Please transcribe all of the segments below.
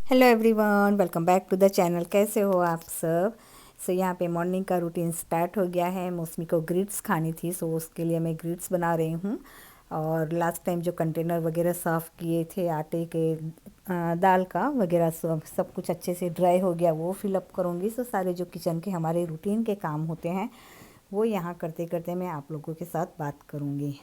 Hello everyone, welcome back to the channel. कैसे हो आप सब? यहाँ पे मॉर्निंग का रूटीन स्टार्ट हो गया है। मौसमी को ग्रिट्स खानी थी, उसके लिए मैं ग्रिट्स बना रही हूँ। और लास्ट टाइम जो कंटेनर वगैरह साफ़ किए थे आटे के, दाल का वगैरह सब कुछ अच्छे से ड्राई हो गया, वो फिलअप करूँगी। सारे जो किचन के हमारे रूटीन के काम होते हैं वो यहाँ करते करते मैं आप लोगों के साथ बात करूँगी।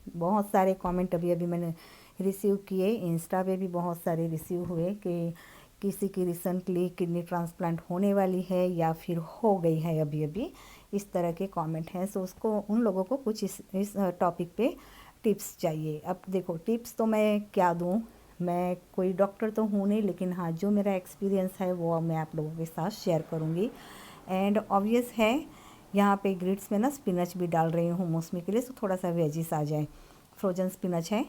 बहुत सारे कमेंट अभी अभी मैंने रिसीव किए, इंस्टा पे भी बहुत सारे रिसीव हुए कि किसी की रिसेंटली किडनी ट्रांसप्लांट होने वाली है या फिर हो गई है अभी अभी, इस तरह के कमेंट हैं। उसको उन लोगों को कुछ इस टॉपिक पे टिप्स चाहिए। अब देखो, टिप्स तो मैं क्या दूँ, मैं कोई डॉक्टर तो हूँ नहीं, लेकिन हाँ जो मेरा एक्सपीरियंस है वो मैं आप लोगों के साथ शेयर करूँगी। एंड ऑब्वियस है, यहाँ पे ग्रिड्स में ना स्पिनच भी डाल रही हूँ मौसमी के लिए, थोड़ा सा वेजिस आ जाए। फ्रोजन स्पिनच है।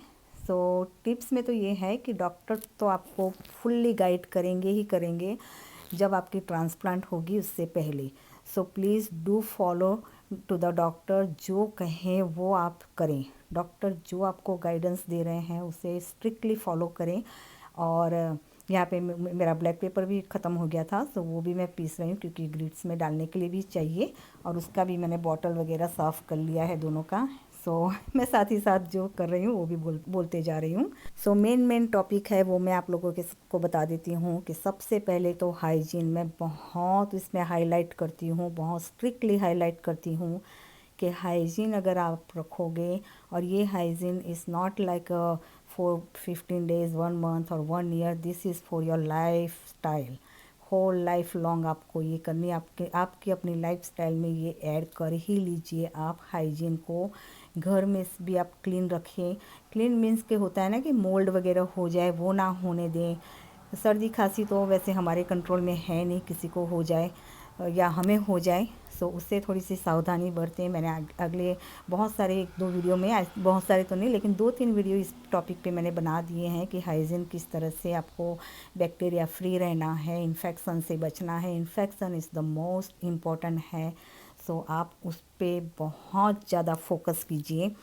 टिप्स में तो ये है कि डॉक्टर तो आपको फुल्ली गाइड करेंगे ही करेंगे जब आपकी ट्रांसप्लांट होगी, उससे पहले। Please do follow to the doctor, जो कहें वो आप करें। डॉक्टर जो आपको गाइडेंस दे रहे हैं उसे स्ट्रिक्टली फॉलो करें। और यहाँ पे मेरा ब्लैक पेपर भी ख़त्म हो गया था, वो भी मैं पीस रही हूँ क्योंकि ग्रिट्स में डालने के लिए भी चाहिए। और उसका भी मैंने बॉटल वगैरह साफ़ कर लिया है दोनों का। मैं साथ ही साथ जो कर रही हूँ वो भी बोलते जा रही हूँ। मेन टॉपिक है वो मैं आप लोगों को बता देती हूँ कि सबसे पहले तो हाइजीन मैं बहुत इसमें हाईलाइट करती हूँ, बहुत स्ट्रिक्टली हाईलाइट करती हूँ कि हाइजीन अगर आप रखोगे, और ये hygiene is not like for 15 days, 1 month और 1 year, this is for your lifestyle. Whole life long आपको ये करनी, आपकी अपनी लाइफ स्टाइल में ये ऐड कर ही लीजिए आप हाइजीन को। घर में भी आप क्लीन रखें। क्लीन मीन्स के होता है ना कि मोल्ड वगैरह हो जाए, वो ना होने दें। सर्दी खांसी तो वैसे हमारे कंट्रोल में है नहीं, किसी को हो जाए या हमें हो जाए, उससे थोड़ी सी सावधानी बरतें। मैंने अगले बहुत सारे 1-2 वीडियो में, आज बहुत सारे तो नहीं लेकिन 2-3 वीडियो इस टॉपिक पे मैंने बना दिए हैं कि हाइजीन किस तरह से आपको बैक्टीरिया फ्री रहना है, इन्फेक्शन से बचना है। Infection is the most important है। आप उस पर बहुत ज़्यादा फोकस कीजिए।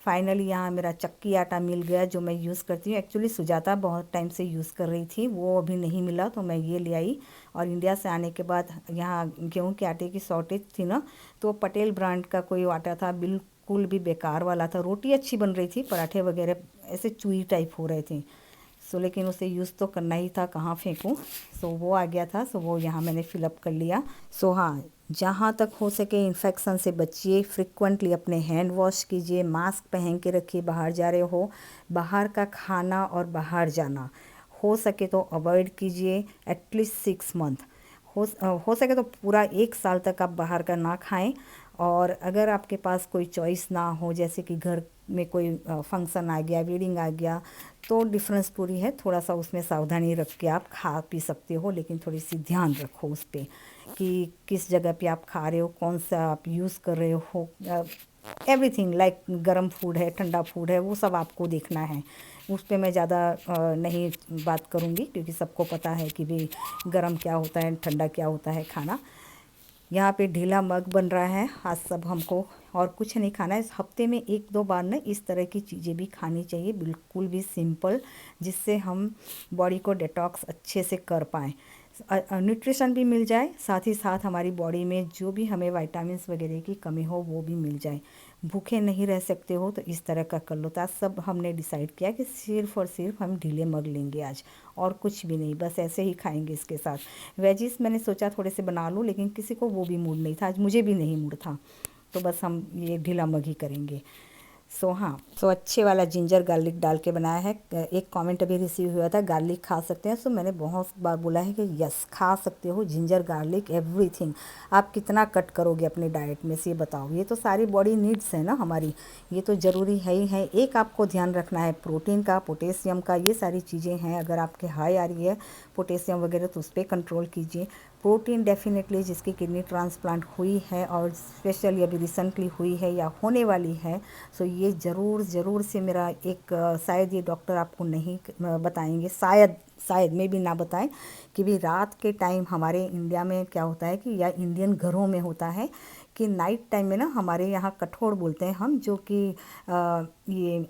फाइनली यहाँ मेरा चक्की आटा मिल गया जो मैं यूज़ करती हूँ। एक्चुअली सुजाता बहुत टाइम से यूज़ कर रही थी, वो अभी नहीं मिला तो मैं ये ले आई। और इंडिया से आने के बाद यहाँ गेहूँ के आटे की शॉर्टेज थी ना, तो पटेल ब्रांड का कोई आटा था, बिल्कुल भी बेकार वाला था। रोटी अच्छी बन रही थी, पराठे वगैरह ऐसे चुई टाइप हो रहे थे। लेकिन उसे यूज़ तो करना ही था, कहाँ फेंकूँ। वो आ गया था, वो यहाँ मैंने फिलअप कर लिया। हाँ, जहाँ तक हो सके इन्फेक्शन से बचिए, फ्रिक्वेंटली अपने हैंड वॉश कीजिए, मास्क पहन के रखिए बाहर जा रहे हो। बाहर का खाना और बाहर जाना हो सके तो अवॉइड कीजिए एटलीस्ट 6 मंथ। हो सके तो पूरा 1 साल तक आप बाहर का ना खाएं। और अगर आपके पास कोई चॉइस ना हो, जैसे कि घर में कोई फंक्शन आ गया, वेडिंग आ गया, तो डिफरेंस पूरी है। थोड़ा सा उसमें सावधानी रख के आप खा पी सकते हो, लेकिन थोड़ी सी ध्यान रखो उस पर कि किस जगह पे आप खा रहे हो, कौन सा आप यूज़ कर रहे हो। एवरीथिंग लाइक गर्म फूड है, ठंडा फूड है, वो सब आपको देखना है। उस पर मैं ज़्यादा नहीं बात करूँगी क्योंकि सबको पता है कि भाई गर्म क्या होता है, ठंडा क्या होता है खाना। यहाँ पे ढीला मग बन रहा है आज सब हमको, और कुछ नहीं खाना है। हफ्ते में 1-2 बार ना इस तरह की चीज़ें भी खानी चाहिए, बिल्कुल भी सिंपल, जिससे हम बॉडी को डिटॉक्स अच्छे से कर पाएँ। न्यूट्रिशन भी मिल जाए, साथ ही साथ हमारी बॉडी में जो भी हमें विटामिन्स वगैरह की कमी हो वो भी मिल जाए। भूखे नहीं रह सकते हो तो इस तरह का कर लो। तो आज सब हमने डिसाइड किया कि सिर्फ़ और सिर्फ हम ढीले मग लेंगे आज, और कुछ भी नहीं, बस ऐसे ही खाएंगे। इसके साथ वेजिस मैंने सोचा थोड़े से बना लूँ, लेकिन किसी को वो भी मूड नहीं था, आज मुझे भी नहीं मूड था, तो बस हम ये ढीला मग ही करेंगे। हाँ, अच्छे वाला जिंजर गार्लिक डाल के बनाया है। एक कमेंट अभी रिसीव हुआ था, गार्लिक खा सकते हैं? मैंने बहुत बार बोला है कि यस, खा सकते हो जिंजर गार्लिक एवरीथिंग। आप कितना कट करोगे अपने डाइट में से, ये बताओ। ये तो सारी बॉडी नीड्स है ना हमारी, ये तो ज़रूरी है ही है। एक आपको ध्यान रखना है प्रोटीन का, पोटेशियम का, ये सारी चीज़ें हैं। अगर आपके हाई आ रही है पोटेशियम वगैरह तो उस पर कंट्रोल कीजिए। प्रोटीन डेफिनेटली, जिसकी किडनी ट्रांसप्लांट हुई है और स्पेशली अभी रिसेंटली हुई है या होने वाली है, ये ज़रूर से मेरा एक शायद ये डॉक्टर आपको नहीं बताएंगे, शायद में भी ना बताएं कि भी रात के टाइम हमारे इंडिया में क्या होता है कि, या इंडियन घरों में होता है कि नाइट टाइम में ना हमारे यहाँ कठोर बोलते हैं हम, जो कि ये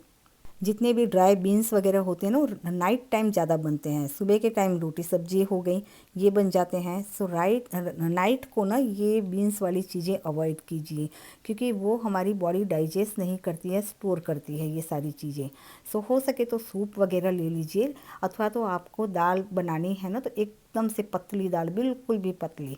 जितने भी ड्राई बीन्स वगैरह होते हैं ना वो नाइट टाइम ज़्यादा बनते हैं। सुबह के टाइम रोटी सब्जी हो गई ये बन जाते हैं। सो नाइट को ना ये बीन्स वाली चीज़ें अवॉइड कीजिए, क्योंकि वो हमारी बॉडी डाइजेस्ट नहीं करती है, स्टोर करती है ये सारी चीज़ें। सो हो सके तो सूप वगैरह ले लीजिए, अथवा तो आपको दाल बनानी है ना तो एकदम से पतली दाल, बिल्कुल भी पतली,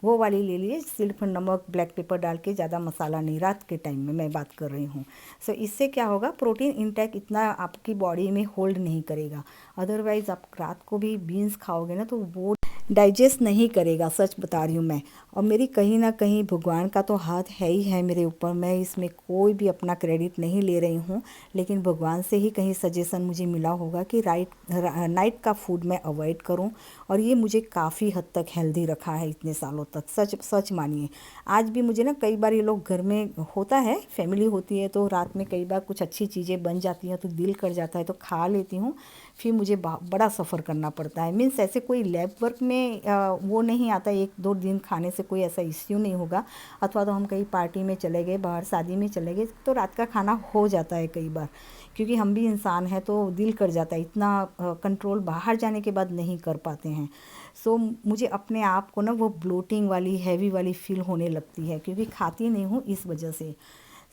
वो वाली ले लिए। सिर्फ नमक ब्लैक पेपर डाल के, ज़्यादा मसाला नहीं, रात के टाइम में मैं बात कर रही हूँ। सो इससे क्या होगा, प्रोटीन इंटेक इतना आपकी बॉडी में होल्ड नहीं करेगा। अदरवाइज़ आप रात को भी बीन्स खाओगे ना तो वो डाइजेस्ट नहीं करेगा, सच बता रही हूँ मैं। और मेरी कहीं ना कहीं भगवान का तो हाथ है ही है मेरे ऊपर, मैं इसमें कोई भी अपना क्रेडिट नहीं ले रही हूँ, लेकिन भगवान से ही कहीं सजेशन मुझे मिला होगा कि नाइट का फूड मैं अवॉइड करूँ, और ये मुझे काफ़ी हद तक हेल्दी रखा है इतने सालों तक, सच सच मानिए। आज भी मुझे ना कई बार, ये लोग घर में होता है, फैमिली होती है तो रात में कई बार कुछ अच्छी चीज़ें बन जाती हैं तो दिल कर जाता है तो खा लेती हूँ, फिर मुझे बड़ा सफ़र करना पड़ता है। मीन्स ऐसे कोई लैब वर्क में वो नहीं आता, 1-2 दिन खाने से कोई ऐसा इश्यू नहीं होगा। अथवा तो हम कहीं पार्टी में चले गए, बाहर शादी में चले गए तो रात का खाना हो जाता है कई बार, क्योंकि हम भी इंसान हैं तो दिल कर जाता है, इतना कंट्रोल बाहर जाने के बाद नहीं कर पाते हैं। सो मुझे अपने आप को ना वो ब्लोटिंग वाली, हैवी वाली फील होने लगती है, क्योंकि खाती नहीं हूँ इस वजह से।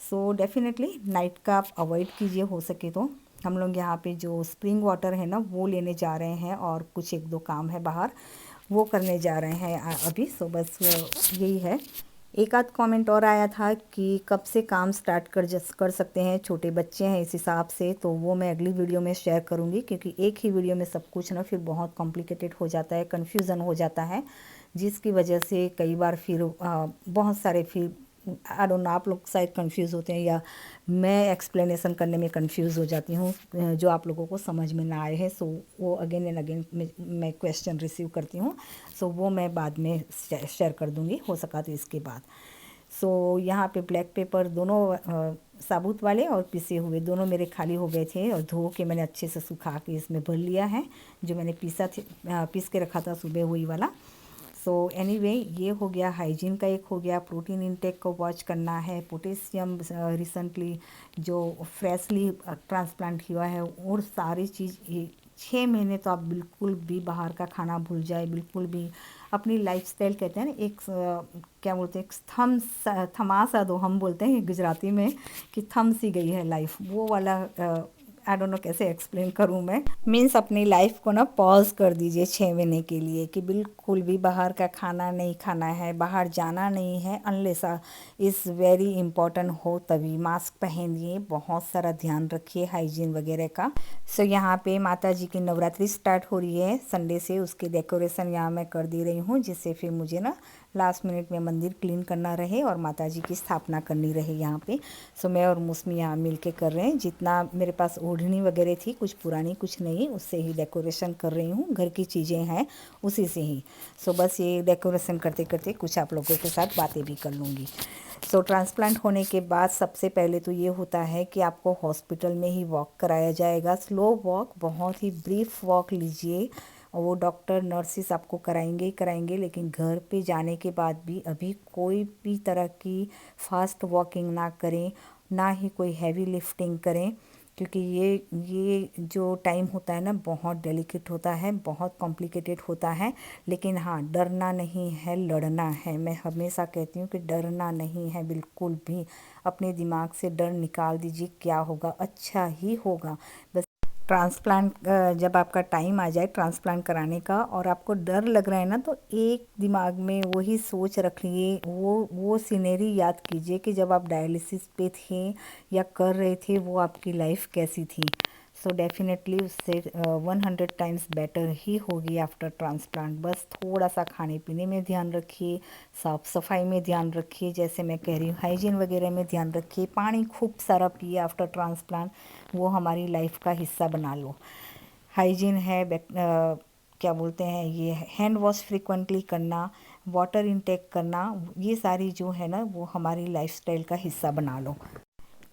सो डेफिनेटली नाइट का आप अवॉइड कीजिए हो सके तो। हम लोग यहाँ पे जो स्प्रिंग वाटर है ना वो लेने जा रहे हैं, और कुछ 1-2 काम है बाहर, वो करने जा रहे हैं अभी। सो बस यही है। एक आध कमेंट और आया था कि कब से काम स्टार्ट कर सकते हैं, छोटे बच्चे हैं इस हिसाब से, तो वो मैं अगली वीडियो में शेयर करूँगी, क्योंकि एक ही वीडियो में सब कुछ ना फिर बहुत कॉम्प्लिकेटेड हो जाता है, कन्फ्यूज़न हो जाता है, जिसकी वजह से कई बार फिर बहुत सारे फिर आई डोंट नो, आप लोग शायद कंफ्यूज होते हैं या मैं एक्सप्लेनेशन करने में कंफ्यूज हो जाती हूँ, जो आप लोगों को समझ में ना आए हैं। सो वो अगेन एंड अगेन मैं क्वेश्चन रिसीव करती हूँ, सो वो मैं बाद में शेयर कर दूँगी हो सका तो इसके बाद। सो यहाँ पे ब्लैक पेपर दोनों साबुत वाले और पिसे हुए दोनों मेरे खाली हो गए थे, और धो के मैंने अच्छे से सुखा के इसमें भर लिया है, जो मैंने पीस के रखा था सुबह वही वाला। सो एनीवे ये हो गया, हाइजीन का एक हो गया, प्रोटीन इंटेक को वॉच करना है, पोटेशियम रिसेंटली जो फ्रेशली ट्रांसप्लांट हुआ है, और सारी चीज़ 6 महीने तो आप बिल्कुल भी बाहर का खाना भूल जाए, बिल्कुल भी अपनी लाइफस्टाइल, कहते हैं ना एक क्या बोलते हैं, थमा सा दो, हम बोलते हैं गुजराती में कि थम सी गई है लाइफ, वो वाला आई डोंट नो कैसे एक्सप्लेन करूँ मैं। मीन्स अपनी लाइफ को ना पॉज कर दीजिए 6 महीने के लिए, कि बिल्कुल भी बाहर का खाना नहीं खाना है, बाहर जाना नहीं है, अनलेस इज़ वेरी इंपॉर्टेंट हो तभी। मास्क पहनिए, बहुत सारा ध्यान रखिए हाइजीन वगैरह का। सो यहाँ पे माता जी की नवरात्रि स्टार्ट हो रही है संडे से, उसकी डेकोरेशन यहाँ मैं कर दे रही हूँ, जिससे फिर मुझे ना लास्ट मिनट में मंदिर क्लीन करना रहे और माता जी की स्थापना करनी रहे यहाँ पे। सो मैं और मौसमी यहाँ मिल के कर रहे हैं, जितना मेरे पास ओढ़नी वगैरह थी, कुछ पुरानी कुछ नहीं, उससे ही डेकोरेशन कर रही हूँ, घर की चीज़ें हैं उसी से ही। सो बस ये डेकोरेशन करते करते कुछ आप लोगों के साथ बातें भी कर लूँगी। सो ट्रांसप्लांट होने के बाद सबसे पहले तो ये होता है कि आपको हॉस्पिटल में ही वॉक कराया जाएगा, स्लो वॉक, बहुत ही ब्रीफ वॉक लीजिए, और वो डॉक्टर नर्सिस आपको कराएंगे ही कराएंगे। लेकिन घर पे जाने के बाद भी अभी कोई भी तरह की फास्ट वॉकिंग ना करें, ना ही कोई हैवी लिफ्टिंग करें, क्योंकि ये जो टाइम होता है ना बहुत डेलिकेट होता है, बहुत कॉम्प्लिकेटेड होता है। लेकिन हाँ, डरना नहीं है, लड़ना है। मैं हमेशा कहती हूँ कि डरना नहीं है बिल्कुल भी, अपने दिमाग से डर निकाल दीजिए, क्या होगा, अच्छा ही होगा। बस ट्रांसप्लांट जब आपका टाइम आ जाए ट्रांसप्लांट कराने का और आपको डर लग रहा है ना, तो एक दिमाग में वही सोच रखिए, वो सीनरी याद कीजिए कि जब आप डायलिसिस पे थे या कर रहे थे, वो आपकी लाइफ कैसी थी। सो डेफिनेटली उससे 100 टाइम्स बेटर ही होगी आफ्टर ट्रांसप्लांट। बस थोड़ा सा खाने पीने में ध्यान रखिए, साफ़ सफाई में ध्यान रखिए, जैसे मैं कह रही हूँ हाइजीन वगैरह में ध्यान रखिए, पानी खूब सारा पिए आफ्टर ट्रांसप्लांट, वो हमारी लाइफ का हिस्सा बना लो। हाइजीन है, क्या बोलते हैं, ये हैंड वॉश फ्रिक्वेंटली करना, वाटर इनटेक करना, ये सारी जो है ना वो हमारी लाइफस्टाइल का हिस्सा बना लो।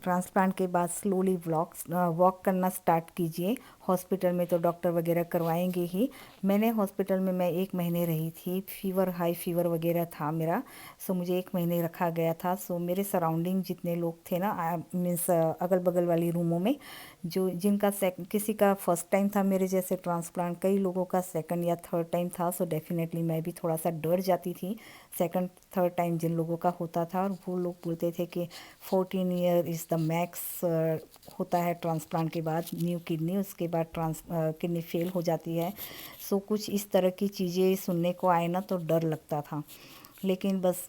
ट्रांसप्लांट के बाद स्लोली वॉक करना स्टार्ट कीजिए। हॉस्पिटल में तो डॉक्टर वगैरह करवाएंगे ही। मैंने हॉस्पिटल में मैं 1 महीने रही थी, फीवर हाई फीवर वगैरह था मेरा। सो मुझे 1 महीने रखा गया था। सो मेरे सराउंडिंग जितने लोग थे ना, मीन्स अगल बगल वाली रूमों में, जो जिनका किसी का फर्स्ट टाइम था मेरे जैसे ट्रांसप्लांट, कई लोगों का सेकंड या थर्ड टाइम था। सो डेफिनेटली मैं भी थोड़ा सा डर जाती थी सेकंड थर्ड टाइम जिन लोगों का होता था। और वो लोग बोलते थे कि 14 ईयर इज़ द मैक्स होता है ट्रांसप्लांट के बाद न्यू किडनी, उसके बाद किडनी फेल हो जाती है। सो कुछ इस तरह की चीज़ें सुनने को आए ना तो डर लगता था। लेकिन बस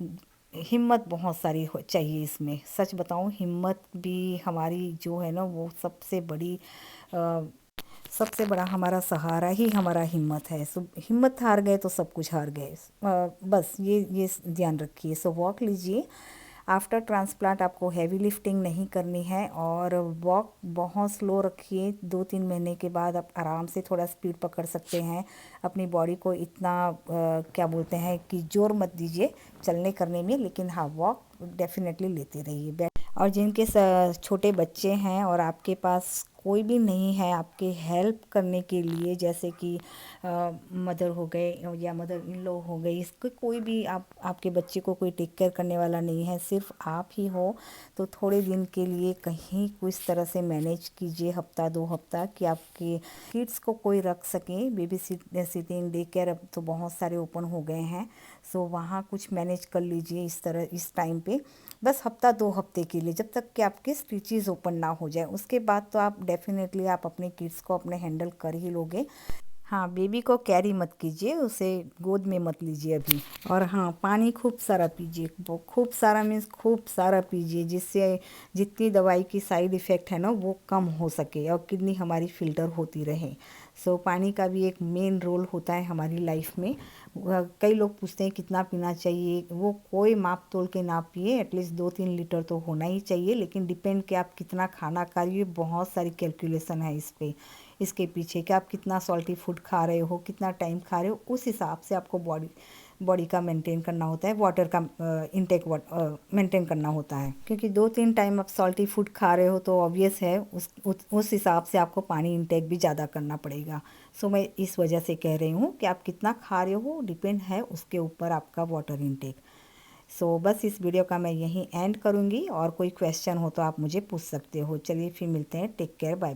हिम्मत बहुत सारी चाहिए इसमें। सच बताऊं, हिम्मत भी हमारी जो है ना वो सबसे बड़ा हमारा सहारा ही हमारा हिम्मत है। सो हिम्मत हार गए तो सब कुछ हार गए। बस ये ध्यान रखिए। सो वॉक लीजिए। आफ्टर ट्रांसप्लांट आपको हैवी लिफ्टिंग नहीं करनी है और वॉक बहुत स्लो रखिए। 2-3 महीने के बाद आप आराम से थोड़ा स्पीड पकड़ सकते हैं। अपनी बॉडी को इतना क्या बोलते हैं कि जोर मत दीजिए चलने करने में, लेकिन हाँ वॉक डेफिनेटली लेते रहिए। और जिनके छोटे बच्चे हैं और आपके पास कोई भी नहीं है आपके हेल्प करने के लिए, जैसे कि मदर हो गए या मदर इन लॉ हो गई, इसको कोई भी आपके बच्चे को कोई टेक केयर करने वाला नहीं है, सिर्फ आप ही हो, तो थोड़े दिन के लिए कहीं कुछ तरह से मैनेज कीजिए, हफ्ता 2 हफ्ता, कि आपके किड्स को कोई रख सके। बेबी सिटिंग डे केयर अब तो बहुत सारे ओपन हो गए हैं। सो वहाँ कुछ मैनेज कर लीजिए इस तरह इस टाइम पे, बस हफ्ता 2 हफ्ते के लिए, जब तक कि आपके स्टिचेस ओपन ना हो जाए। उसके बाद तो आप डेफिनेटली आप अपने किड्स को अपने हैंडल कर ही लोगे। हाँ, बेबी को कैरी मत कीजिए, उसे गोद में मत लीजिए अभी। और हाँ, पानी खूब सारा पीजिए, वो खूब सारा मीन्स खूब सारा पीजिए, जिससे जितनी दवाई की साइड इफ़ेक्ट है ना वो कम हो सके और किडनी हमारी फ़िल्टर होती रहे। सो पानी का भी एक मेन रोल होता है हमारी लाइफ में। कई लोग पूछते हैं कितना पीना चाहिए, वो कोई माप तोल के ना पिए, एटलीस्ट 2-3 लीटर तो होना ही चाहिए। लेकिन डिपेंड कि आप कितना खाना खा रही हो, बहुत सारी कैलकुलेशन है इसके पीछे कि आप कितना सॉल्टी फूड खा रहे हो, कितना टाइम खा रहे हो, उस हिसाब से आपको बॉडी का मेंटेन करना होता है, वाटर का इनटेक मेंटेन करना होता है। क्योंकि 2-3 टाइम आप सॉल्टी फूड खा रहे हो तो ऑब्वियस है उस हिसाब से आपको पानी इनटेक भी ज़्यादा करना पड़ेगा। सो मैं इस वजह से कह रही हूँ कि आप कितना खा रहे हो डिपेंड है उसके ऊपर आपका वाटर इनटेक। सो बस इस वीडियो का मैं यहीं एंड करूँगी, और कोई क्वेश्चन हो तो आप मुझे पूछ सकते हो। चलिए फिर मिलते हैं, टेक केयर, बाय।